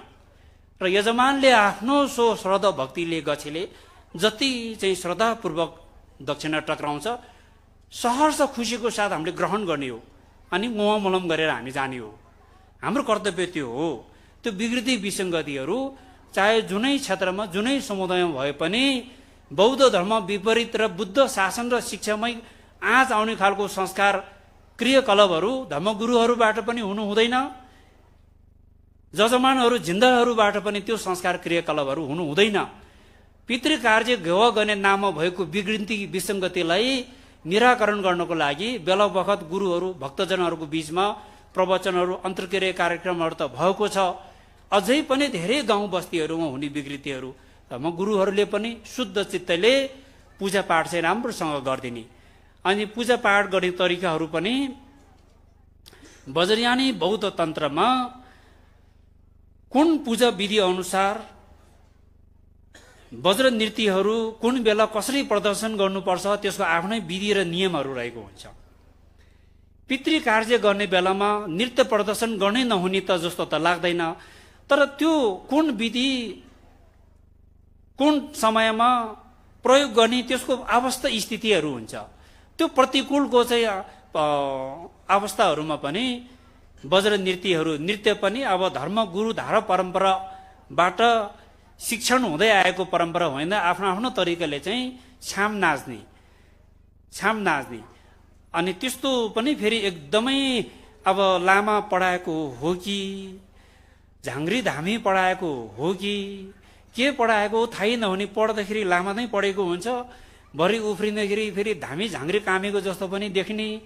Speaker 1: र यजमानले आफ्नो सो श्रद्धा भक्तिले गछेले जति चाहिँ श्रद्धापूर्वक दक्षिणा टक्राउँछ सहर्ष खुसीको साथ हामीले ग्रहण गर्ने हो, अनि मुवा मलम गरेर हामी जाने हो। हाम्रो कर्तव्य त्यो हो। त्यो विकृति विसङ्गतिहरू चाहे जुनै क्षेत्रमा जुनै समुदायमा भए पनि बौद्ध धर्म विपरीत र बुद्ध शासन र शिक्षामै आँच आउने खालको संस्कार क्रियाकलापहरू धर्मगुरुहरूबाट पनि हुनु हुँदैन, जजमानहरू जिन्दाहरूबाट पनि त्यो संस्कार क्रियाकलापहरू हुनु हुँदैन। पितृ कार्य घेवा गर्ने नाममा भएको विकृति विसङ्गतिलाई निराकरण गर्नको लागि बेला बखत गुरुहरू भक्तजनहरूको बीचमा प्रवचनहरू अन्तर्क्रिया कार्यक्रमहरू त भएको छ। अझै पनि धेरै गाउँ बस्तीहरूमा हुने विकृतिहरू गुरुहरूले पनि शुद्ध चित्तले पूजापाठ चाहिँ राम्रोसँग गरिदिने। अनि पूजापाठ गर्ने तरिकाहरू पनि वज्रयानी बौद्ध तन्त्रमा कुन पूजा विधि अनुसार वज्र नृत्यहरू कुन बेला कसरी प्रदर्शन गर्नुपर्छ त्यसको आफ्नै विधि र नियमहरू रहेको हुन्छ। पितृ कार्य गर्ने बेलामा नृत्य प्रदर्शन गर्नै नहुने त जस्तो त लाग्दैन, तर त्यो कुन विधि कुन समयमा प्रयोग गर्ने त्यसको अवस्था स्थितिहरू हुन्छ। त्यो प्रतिकूलको चाहिँ अवस्थाहरूमा पनि वज्र नृत्य पनि अब धर्म गुरु धारा परम्पराबाट शिक्षण हुँदै आएको परम्परा होइन, आफ्नो आफ्नो तरिकाले चाहिँ छाम नाच्ने अनि त्यस्तो पनि फेरि एकदमै अब लामा पढाएको हो कि झाङ्ग्री धामी पढाएको हो कि के पढाएको थाहै नहुने, पढ्दाखेरि लामा नै पढेको हुन्छ, भरि उफ्रिँदाखेरि फेरि धामी झाङ्ग्री कामेको जस्तो पनि देख्ने।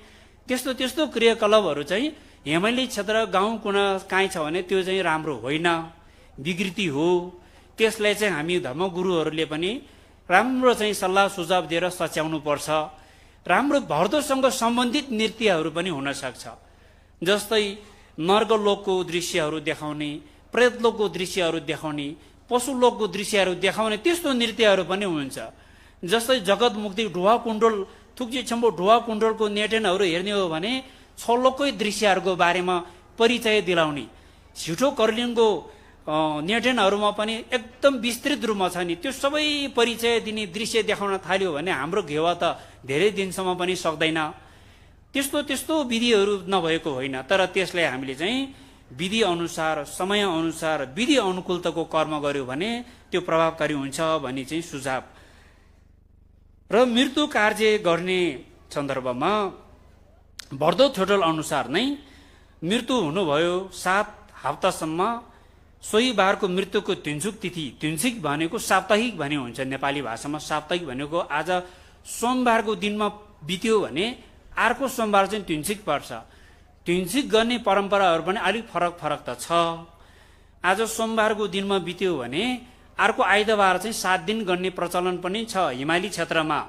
Speaker 1: त्यस्तो क्रियाकलापहरू चाहिँ हिमाली क्षेत्र गाउँ कुना काहीँ छ भने त्यो चाहिँ राम्रो होइन, विकृति हो। त्यसलाई चाहिँ हामी धर्मगुरुहरूले पनि राम्रो चाहिँ सल्लाह सुझाव दिएर सच्याउनु पर्छ। राम्रो भर्दोसँग सम्बन्धित नृत्यहरू पनि हुन सक्छ, जस्तै नर्गलोकको दृश्यहरू देखाउने, प्रेतलोकको दृश्यहरू देखाउने, पशुलोकको दृश्यहरू देखाउने त्यस्तो नृत्यहरू पनि हुन्छ। जस्तै जगत मुक्ति ढुवा कुण्डल थुक्जी छम्बो ढुवा कुण्डलको नेटेनहरू हेर्ने हो भने छलोककै दृश्यहरूको बारेमा परिचय दिलाउने, छिटो कर्लिङको नेटेनहरूमा पनि एकदम विस्तृत रूपमा छ नि, त्यो सबै परिचय दिने दृश्य देखाउन थाल्यो भने हाम्रो घेवा त धेरै दिनसम्म पनि सक्दैन। त्यस्तो विधिहरू नभएको होइन, तर त्यसलाई हामीले चाहिँ विधि अनुसार समय अनुसार विधि अनुकूलताको कर्म गर्यो भने त्यो प्रभावकारी हुन्छ भन्ने चाहिँ सुझाव। र मृत्यु कार्य गर्ने सन्दर्भमा बढ्दो थोटल अनुसार नै मृत्यु हुनुभयो 7 हप्तासम्म सोही बारको मृत्युको तिनसुक तिथि, तिनसुक भनेको साप्ताहिक भन्ने हुन्छ नेपाली भाषामा। साप्ताहिक भनेको आज सोमबारको दिनमा बित्यो भने अर्को सोमबार चाहिँ तिनसुक पर्छ। ट्विन्सिक गर्ने परम्पराहरू पनि अलिक फरक फरक त छ। आज सोमबारको दिनमा बित्यो भने अर्को आइतबार चाहिँ 7 दिन गर्ने प्रचलन पनि छ हिमाली क्षेत्रमा।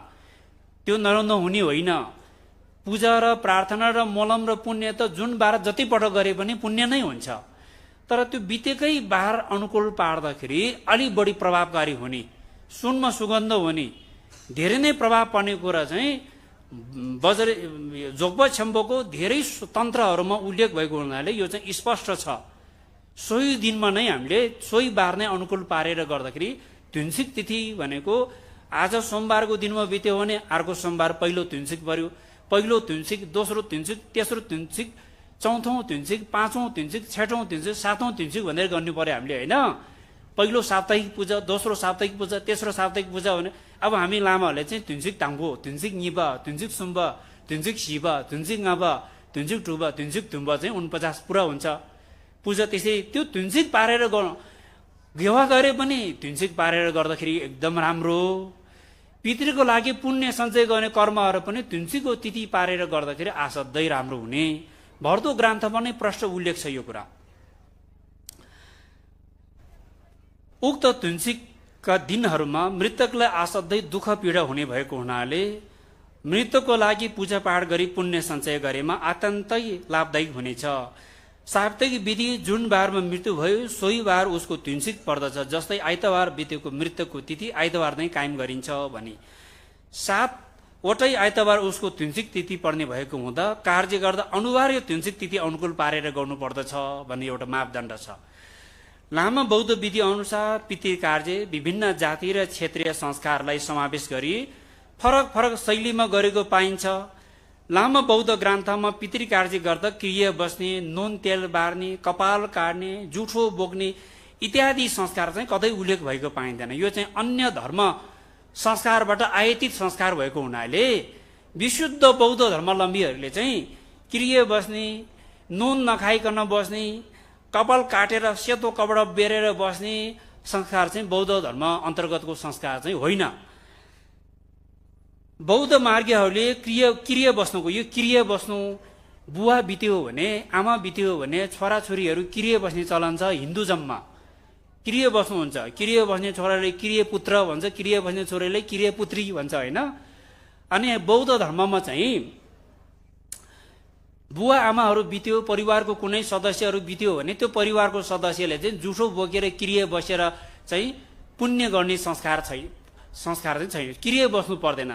Speaker 1: त्यो नहुने होइन। पूजा र प्रार्थना र मोलम र पुण्य त जुन बार जतिपटक गरे पनि पुण्य नै हुन्छ। तर त्यो बितेकै बार अनुकूल पार्दाखेरि अलि बढी प्रभावकारी हुने, सुनमा सुगन्ध हुने, धेरै नै प्रभाव पर्ने कुरा चाहिँ बज्र जोग्ब छम्बोको धेरै तन्त्रहरूमा उल्लेख भएको हुनाले यो चाहिँ स्पष्ट छ। सोही दिनमा नै हामीले सोही बार नै अनुकूल पारेर गर्दाखेरि ट्विन्सिक तिथि भनेको आज सोमबारको दिनमा बित्यो भने अर्को सोमबार पहिलो ट्विन्सिक पर्यो, पहिलो ट्विन्सिक, दोस्रो ट्विन्सिक, तेस्रो ट्विन्सिक, चौथौं ट्विन्सिक, पाँचौं ट्विन्सिक, छठौं ट्विन्सिक, सातौं ट्विन्सिक भनेर गर्नु पर्यो हामीले होइन। पहिलो साप्ताहिक पूजा, दोस्रो साप्ताहिक पूजा, तेस्रो साप्ताहिक पूजा भने अब हामी लामाहरूले चाहिँ ट्विन्सिक ताङ्गो, ट्विन्सिक निब, ट्विन्सिक सुम्ब, ट्विन्सिक शिव, ट्विन्सिक नब, ट्विन्सिक टुब, ट्विन्सिक तुम्ब चाहिँ 49 पुरा हुन्छ पूजा। त्यसै त्यो ट्विन्सिक पारेर घेवा गरे पनि ट्विन्सिक पारेर गर्दाखेरि एकदम राम्रो। पितृको लागि पुण्य सञ्चय गर्ने कर्महरू पनि ट्विन्सिकको तिथि पारेर गर्दाखेरि असाध्यै राम्रो हुने भर्दो ग्रन्थमा नै प्रष्ट उल्लेख छ यो कुरा। उक्त ट्विन्सिकका दिनहरूमा मृतकलाई असाध्यै दुःख पीडा हुने भएको हुनाले मृतकको लागि पूजापाठ गरी पुण्य सञ्चय गरेमा अत्यन्तै लाभदायक हुनेछ। साप्ताहिक विधि जुन बारमा मृत्यु भयो सोही बार उसको ट्विन्सिक पर्दछ। जस्तै आइतबार बितेको मृतकको तिथि आइतबार नै कायम गरिन्छ भने 7वटै आइतबार उसको ट्विन्सिक तिथि पर्ने भएको हुँदा कार्य गर्दा अनिवार्य ट्विन्सिक तिथि अनुकूल पारेर गर्नुपर्दछ भन्ने एउटा मापदण्ड छ। लामा बौद्ध विधि अनुसार पितृ कार्य विभिन्न जाति र क्षेत्रीय संस्कारलाई समावेश गरी फरक फरक शैलीमा गरेको पाइन्छ। लामा बौद्ध ग्रन्थमा पितृ कार्य गर्दा क्रिया बस्ने, नुन तेल बार्ने, कपाल काट्ने, जुठो बोक्ने इत्यादि संस्कार चाहिँ कतै उल्लेख भएको पाइँदैन। यो चाहिँ अन्य धर्म संस्कारबाट आयातित संस्कार भएको हुनाले विशुद्ध बौद्ध धर्मावलम्बीहरूले चाहिँ क्रिया बस्ने, नुन नखाइकन बस्ने, कपाल काटेर सेतो कपडा बेरेर बस्ने संस्कार चाहिँ बौद्ध धर्म अन्तर्गतको संस्कार चाहिँ होइन। बौद्ध मार्गीहरूले क्रिया बस्नुको यो क्रिया बस्नु बुवा बित्यो भने, आमा बित्यो भने छोराछोरीहरू क्रिया बस्ने चलन छ। हिन्दुजममा क्रिया बस्नुहुन्छ, क्रिया बस्ने छोराले क्रिया पुत्र भन्छ, क्रिया बस्ने छोरीले क्रिया पुत्री भन्छ होइन। अनि बौद्ध धर्ममा चाहिँ बुवा आमाहरू बित्यो, परिवारको कुनै सदस्यहरू बित्यो भने त्यो परिवारको सदस्यले चाहिँ जुठो बोकेर क्रिया बसेर चाहिँ पुण्य गर्ने संस्कार चाहिँ छैन। क्रिया बस्नु पर्दैन।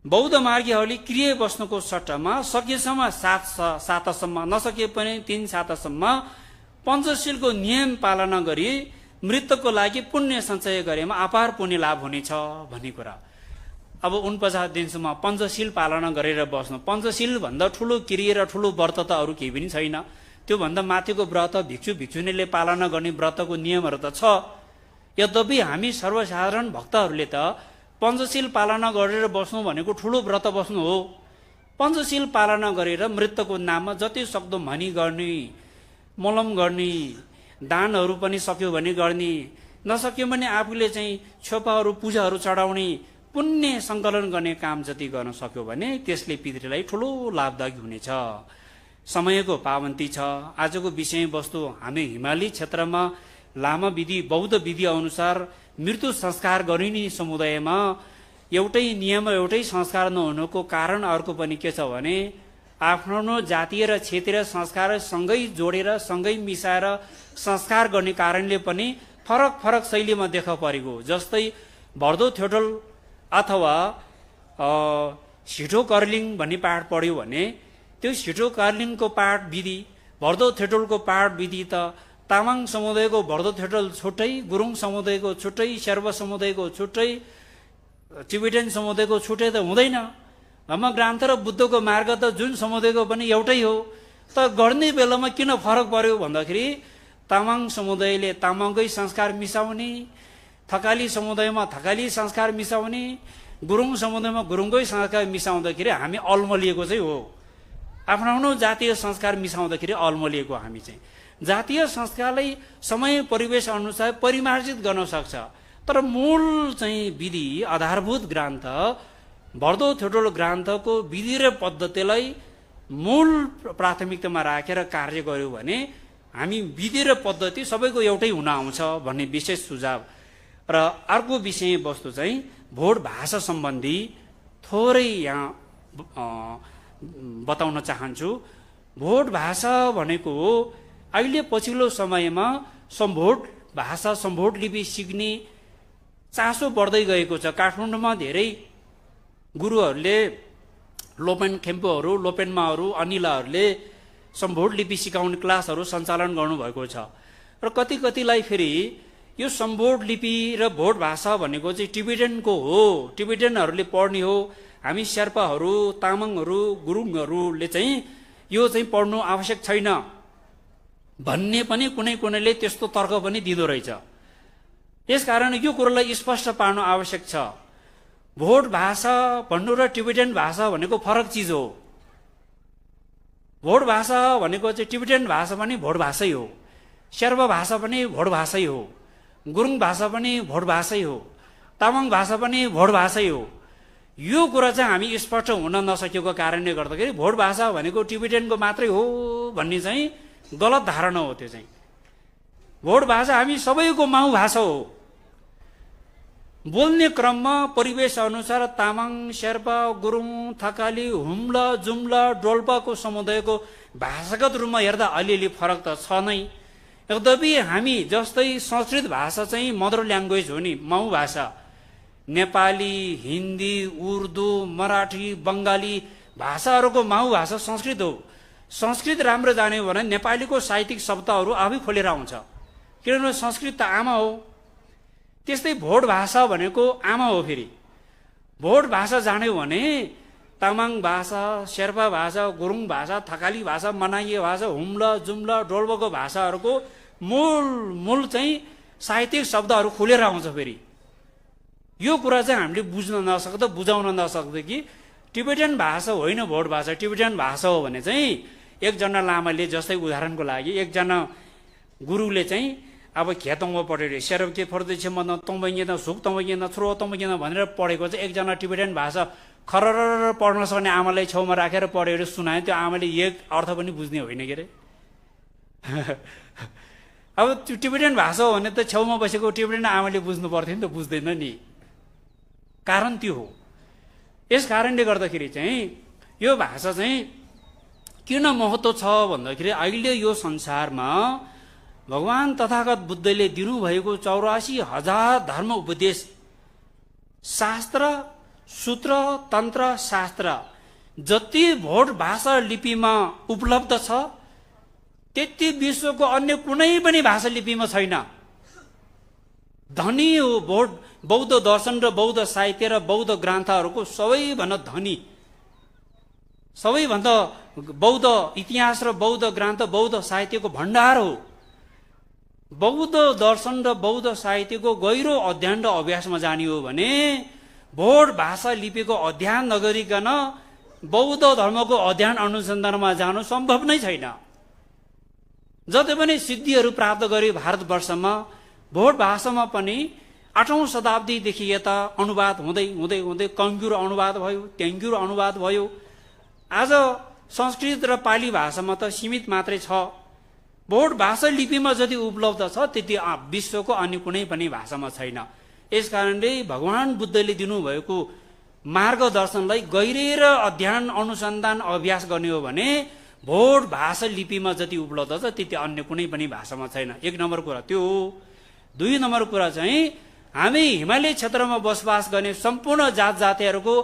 Speaker 1: बौद्ध मार्गीहरूले क्रिया बस्नुको सट्टामा सकेसम्म 7 सातासम्म नसके पनि 3 सातासम्म पञ्चशीलको नियम पालना गरी मृतकको लागि पुण्य सञ्चय गरेमा अपार पुण्य लाभ हुनेछ भन्ने कुरा। अब 49 दिनसम्म पञ्चशील पालना गरेर बस्नु, पञ्चशील भन्दा ठुलो क्रिया र ठुलो व्रत त अरू केही पनि छैन। त्योभन्दा माथिको व्रत भिक्षु भिक्षुनीले पालना गर्ने व्रतको नियमहरू त छ। यद्यपि हामी सर्वसाधारण भक्तहरूले त पञ्चशील पालना गरेर बस्नु भनेको ठुलो व्रत बस्नु हो। पञ्चशील पालना गरेर मृतकको नाममा जति सक्दो भनी गर्ने, मोलम गर्ने, दानहरू पनि सक्यो भने गर्ने, नसक्यो भने आफूले चाहिँ छोपाहरू पूजाहरू चढाउने, पुण्य सङ्कलन गर्ने काम जति गर्न सक्यो भने त्यसले पितृलाई ठुलो लाभदायक हुनेछ। समयको पाबन्दी छ। आजको विषयवस्तु हामी हिमाली क्षेत्रमा लामा विधि बौद्ध विधि अनुसार मृत्यु संस्कार गरिने समुदायमा एउटै नियम एउटै संस्कार नहुनुको कारण अर्को पनि के छ भने आफ्नो जातीय र क्षेत्रीय संस्कार सँगै जोडेर सँगै मिसाएर संस्कार गर्ने कारणले पनि फरक फरक शैलीमा देखा परेको। जस्तै भर्दो थ्योटल अथवा छिटो कर्लिङ भन्ने पाठ पढ्यो भने त्यो छिटो कर्लिङको पाठ विधि, भर्दो थ्योटलको पाठ विधि त तामाङ समुदायको भर्दो थ्योटल छुट्टै, गुरुङ समुदायको छुट्टै, शेर्पा समुदायको छुट्टै, टिबेटन समुदायको छुट्टै त हुँदैन। धर्मग्रन्थ र बुद्धको मार्ग त जुन समुदायको पनि एउटै हो। त गर्ने बेलामा किन फरक पर्यो भन्दाखेरि तामाङ समुदायले तामाङकै संस्कार मिसाउने, थकाली समुदायमा थकाली संस्कार मिसाउने, गुरुङ समुदायमा गुरुङकै संस्कार मिसाउँदाखेरि हामी अल्मलिएको चाहिँ हो। आफ्नो जातीय संस्कार मिसाउँदाखेरि अल्मलिएको हामी चाहिँ जातीय संस्कारलाई समय परिवेश अनुसार परिमार्जित गर्न सक्छ। तर मूल चाहिँ विधि आधारभूत ग्रन्थ भर्दो थ्योटल ग्रन्थको विधि र पद्धतिलाई मूल प्राथमिकतामा राखेर कार्य गर्यो भने हामी विधि र पद्धति सबैको एउटै हुन आउँछ भन्ने विशेष सुझाव। र अर्को विषयवस्तु चाहिँ भोट भाषा सम्बन्धी थोरै यहाँ बताउन चाहन्छु। भोट भाषा भनेको अहिले पछिल्लो समयमा भोट भाषा सम्भोट लिपि सिक्ने चासो बढ्दै गएको छ। काठमाडौँमा धेरै गुरुहरूले लोपेन खेम्पूहरू, लोपेन्माहरू, अनिलाहरूले सम्भोट लिपि सिकाउने क्लासहरू सञ्चालन गर्नुभएको छ। र कतिलाई फेरि यो सम्भोट लिपि र भोट भाषा भनेको चाहिँ टिबेटनको हो, टिबेटनहरूले पढ्ने हो, हामी शेर्पाहरू, तामाङहरू, गुरुङहरूले चाहिँ यो चाहिँ पढ्नु आवश्यक छैन भन्ने पनि कुनैले त्यस्तो तर्क पनि दिँदो रहेछ। यसकारण यो कुरोलाई स्पष्ट पार्नु आवश्यक छ। भोट भाषा भन्नु र टिबेटन भाषा भनेको फरक चिज हो। भोट भाषा भनेको चाहिँ टिबेटन भाषा पनि भोट भाषै हो, शेर्पा भाषा पनि भोट भाषै हो, गुरुङ भाषा पनि भोट भाषै हो, तामाङ भाषा पनि भोट भाषै हो। यो कुरा चाहिँ हामी स्पष्ट हुन नसकेको कारणले गर्दाखेरि भोट भाषा भनेको टिबेटनको मात्रै हो भन्ने चाहिँ गलत धारणा हो। त्यो चाहिँ भोट भाषा हामी सबैको माउ भाषा हो। बोल्ने क्रममा परिवेश अनुसार तामाङ, शेर्पा, गुरुङ, थकाली, हुम्ला, जुम्ला, डोल्पाको समुदायको भाषागत रूपमा हेर्दा अलिअलि फरक त छ नै। यद्यपि हामी जस्तै संस्कृत भाषा चाहिँ मदर ल्याङ्ग्वेज हो नि, माउ भाषा। नेपाली, हिन्दी, उर्दू, मराठी, बङ्गाली भाषाहरूको माउ भाषा संस्कृत हो। संस्कृत राम्रो जान्यो भने नेपालीको साहित्यिक शब्दहरू आफै खोलेर आउँछ, किनभने संस्कृत त आमा हो। त्यस्तै भोट भाषा भनेको आमा हो। फेरि भोट भाषा जान्यो भने तामाङ भाषा, शेर्पा भाषा, गुरुङ भाषा, थकाली भाषा, मनाइए भाषा, हुम्ला, जुम्ला, डोल्पाको भाषाहरूको मूल चाहिँ साहित्यिक शब्दहरू खुलेर आउँछ। फेरि यो कुरा चाहिँ हामीले बुझ्न नसक्दा, बुझाउन नसक्दा कि टिबेटन भाषा होइन भोट भाषा, टिबेटन भाषा हो भने चाहिँ एकजना लामाले, जस्तै उदाहरणको लागि एकजना गुरुले चाहिँ अब खेतौँमा पढेर सेरब के फर्दैछ म तम्बैगे न सुक तम्बैगे न थ्रो तम्बैगे न भनेर पढेको चाहिँ एकजना टिबेटन भाषा खरर पढ्न सक्ने आमालाई छेउमा राखेर पढेर सुनायो। त्यो आमाले एक अर्थ पनि बुझ्ने होइन के अरे। अब त्यो टिबेटन भाषा हो भने त छेउमा बसेको टिबेटन आमाले बुझ्नु पर्थ्यो नि त, बुझ्दैन नि। कारण त्यो हो। यस कारणले गर्दाखेरि चाहिँ यो भाषा चाहिँ किन महत्त्व छ भन्दाखेरि अहिले यो संसारमा भगवान तथागत बुद्धले दिनुभएको 84,000 धर्म उपदेश, शास्त्र, सूत्र, तन्त्र, शास्त्र जति भोट भाषा लिपिमा उपलब्ध छ त्यति विश्वको अन्य कुनै पनि भाषा लिपिमा छैन। धनी हो भोट, बौद्ध दर्शन र बौद्ध साहित्य र बौद्ध ग्रन्थहरूको सबैभन्दा धनी, सबैभन्दा बौद्ध इतिहास र बौद्ध ग्रन्थ, बौद्ध साहित्यको भण्डार हो। बौद्ध दर्शन र बौद्ध साहित्यको गहिरो अध्ययन र अभ्यासमा जाने हो भने भोट भाषा लिपिको अध्ययन नगरिकन बौद्ध धर्मको अध्ययन अनुसन्धानमा जानु सम्भव नै छैन। जति पनि सिद्धिहरू प्राप्त गरे भारतवर्षमा भोट भाषामा पनि 8औं शताब्दीदेखि यता अनुवाद हुँदै हुँदै हुँदै कङ्ग्युर अनुवाद भयो, तेङ्ग्युर अनुवाद भयो। आज संस्कृत र पाली भाषामा त सीमित मात्रै छ। भोट भाषा लिपिमा जति उपलब्ध छ त्यति विश्वको अन्य कुनै पनि भाषामा छैन। यसकारणले भगवान बुद्धले दिनुभएको मार्गदर्शनलाई गहिरेर अध्ययन, अनुसन्धान, अभ्यास गर्ने हो भने भोट भाषा लिपिमा जति उपलब्ध छ त्यति अन्य कुनै पनि भाषामा छैन। एक नम्बर कुरा त्यो हो। दुई नम्बर कुरा चाहिँ हामी हिमाली क्षेत्रमा बसोबास गर्ने सम्पूर्ण जात जातिहरूको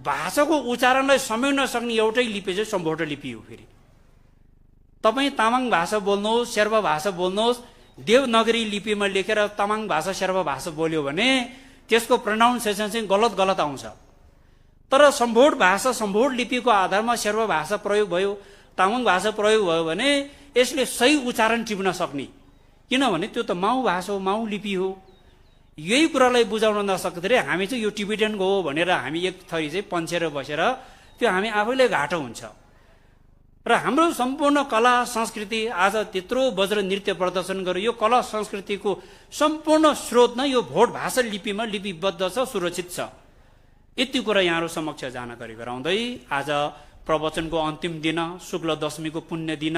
Speaker 1: भाषाको उच्चारणलाई समेट्न सक्ने एउटै लिपि चाहिँ सम्भोट लिपि हो। फेरि तपाईँ तामाङ भाषा बोल्नुहोस्, शेर्पा भाषा बोल्नुहोस्, देवनागरी लिपिमा लेखेर तामाङ भाषा, शेर्पा भाषा बोल्यो भने त्यसको प्रोनाउन्सिएसन चाहिँ गलत आउँछ। तर सम्भोट भाषा, सम्भोट लिपिको आधारमा शेर्पा भाषा प्रयोग भयो, तामाङ भाषा प्रयोग भयो भने यसले सही उच्चारण टिप्न सक्ने, किनभने त्यो त माउ भाषा हो, माउ लिपि हो। यही कुरालाई बुझाउन नसक्दाखेरि हामी चाहिँ यो टिबेटनको हो भनेर हामी एक थरी चाहिँ पन्छेर बसेर त्यो हामी आफैले घाटो हुन्छ। र हाम्रो सम्पूर्ण कला संस्कृति आज त्यत्रो वज्र नृत्य प्रदर्शन गर्यो, यो कला संस्कृतिको सम्पूर्ण स्रोत नै यो भोट भाषा लिपिमा लिपिबद्ध छ, सुरक्षित छ। यति कुरा यहाँहरू समक्ष जानकारी गराउँदै आज प्रवचनको अन्तिम दिन शुक्ल दशमीको पुण्य दिन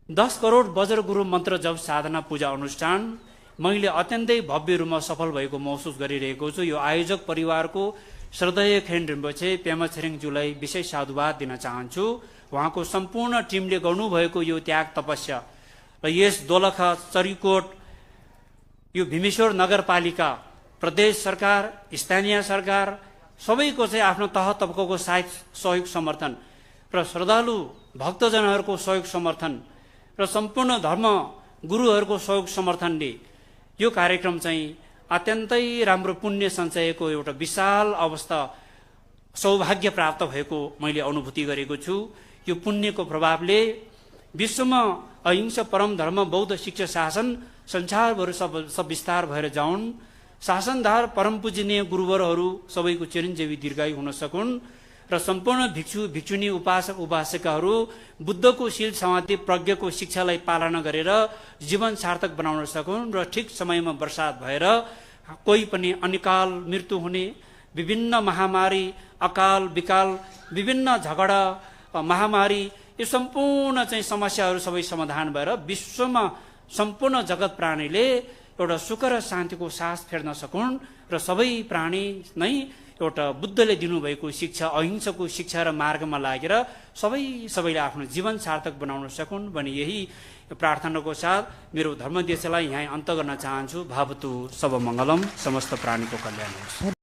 Speaker 1: 10 करोड बज्र गुरु मन्त्र जप साधना पूजा अनुष्ठान मैले अत्यन्तै भव्य रूपमा सफल भएको महसुस गरिरहेको छु। यो आयोजक परिवारको श्रद्धेय खेन रिम्पोछे पेमा छिरिङज्यूलाई विशेष साधुवाद दिन चाहन्छु। उहाँको सम्पूर्ण टिमले गर्नुभएको यो त्याग तपस्या र यस दोलखा चरीकोट यो भीमेश्वर नगरपालिका प्रदेश सरकार स्थानीय सरकार सबैको चाहिँ आफ्नो तह तबकाको सहयोग समर्थन र श्रद्धालु भक्तजनहरूको सहयोग समर्थन र सम्पूर्ण धर्म गुरुहरूको सहयोग समर्थनले यो कार्यक्रम चाहिँ अत्यन्तै राम्रो पुण्य सञ्चयको एउटा विशाल अवस्था सौभाग्य प्राप्त भएको मैले अनुभूति गरेको छु। यो पुण्यको प्रभावले विश्वमा अहिंसा परम धर्म बौद्ध शिक्षा शासन संसारभर सब विस्तार भएर जाउन्। शासनधार परम पूजनीय गुरुवरहरू सबैको चिरञ्जीवी दीर्घायु हुन सकुन् र सम्पूर्ण भिक्षु भिक्षुनी उपासक उपासिकाहरू बुद्धको शील समाधि प्रज्ञको शिक्षालाई पालना गरेर जीवन सार्थक बनाउन सकुन् र ठिक समयमा वर्षात भएर कोही पनि अनिकाल मृत्यु हुने विभिन्न महामारी अकाल विकाल विभिन्न झगडा महामारी यो सम्पूर्ण चाहिँ समस्याहरू सबै समाधान भएर विश्वमा सम्पूर्ण जगत प्राणीले एउटा सुख र शान्तिको सास फेर्न सकुन् र सबै प्राणी नै एउटा बुद्धले दिनुभएको शिक्षा अहिंसाको शिक्षा र मार्गमा लागेर सबैले आफ्नो जीवन सार्थक बनाउन सकुन् भने यही प्रार्थनाको साथ मेरो धर्मदेशलाई यहाँ अन्त गर्न चाहन्छु। भावतु सब मङ्गलम समस्त प्राणीको कल्याण होस्।